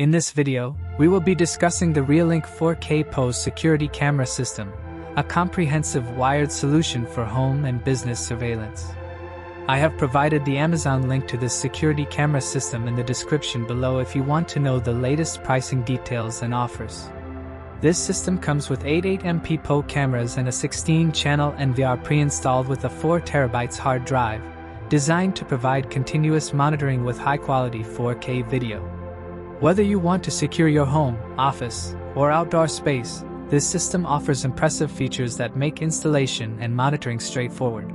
In this video, we will be discussing the Reolink 4K PoE security camera system, a comprehensive wired solution for home and business surveillance. I have provided the Amazon link to this security camera system in the description below if you want to know the latest pricing details and offers. This system comes with 8 8MP PoE cameras and a 16-channel NVR pre-installed with a 4TB hard drive, designed to provide continuous monitoring with high-quality 4K video. Whether you want to secure your home, office, or outdoor space, this system offers impressive features that make installation and monitoring straightforward.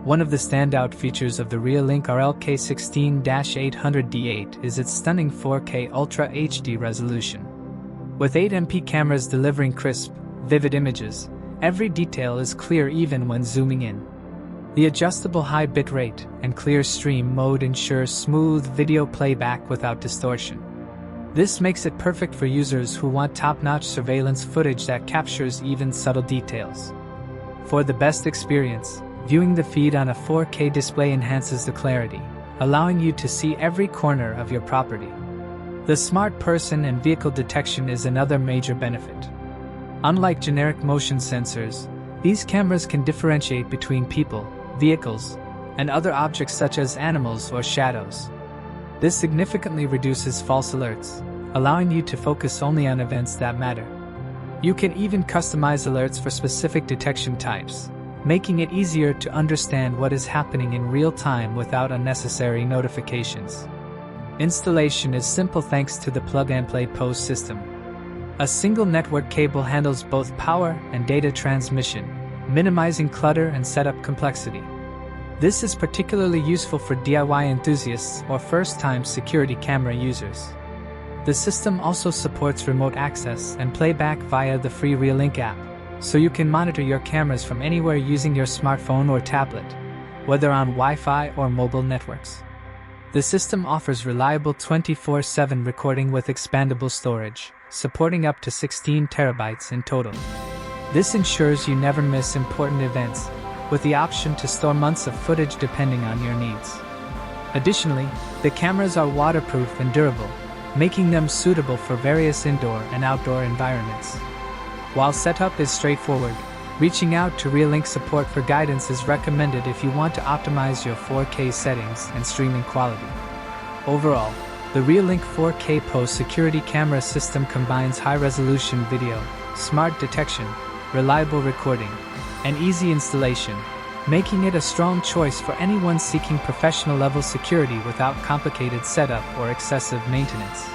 One of the standout features of the Reolink RLK16-800D8 is its stunning 4K Ultra HD resolution. With 8MP cameras delivering crisp, vivid images, every detail is clear even when zooming in. The adjustable high bitrate and clear stream mode ensures smooth video playback without distortion. This makes it perfect for users who want top-notch surveillance footage that captures even subtle details. For the best experience, viewing the feed on a 4K display enhances the clarity, allowing you to see every corner of your property. The smart person and vehicle detection is another major benefit. Unlike generic motion sensors, these cameras can differentiate between people, vehicles, and other objects such as animals or shadows. This significantly reduces false alerts, allowing you to focus only on events that matter. You can even customize alerts for specific detection types, making it easier to understand what is happening in real time without unnecessary notifications. Installation is simple thanks to the plug-and-play PoE system. A single network cable handles both power and data transmission, minimizing clutter and setup complexity. This is particularly useful for DIY enthusiasts or first-time security camera users. The system also supports remote access and playback via the free Reolink app, so you can monitor your cameras from anywhere using your smartphone or tablet, whether on Wi-Fi or mobile networks. The system offers reliable 24/7 recording with expandable storage, supporting up to 16 terabytes in total. This ensures you never miss important events, with the option to store months of footage depending on your needs. Additionally, the cameras are waterproof and durable, making them suitable for various indoor and outdoor environments. While setup is straightforward, reaching out to Reolink support for guidance is recommended if you want to optimize your 4K settings and streaming quality. Overall, the Reolink 4K PoE security camera system combines high-resolution video, smart detection, reliable recording, and easy installation, making it a strong choice for anyone seeking professional-level security without complicated setup or excessive maintenance.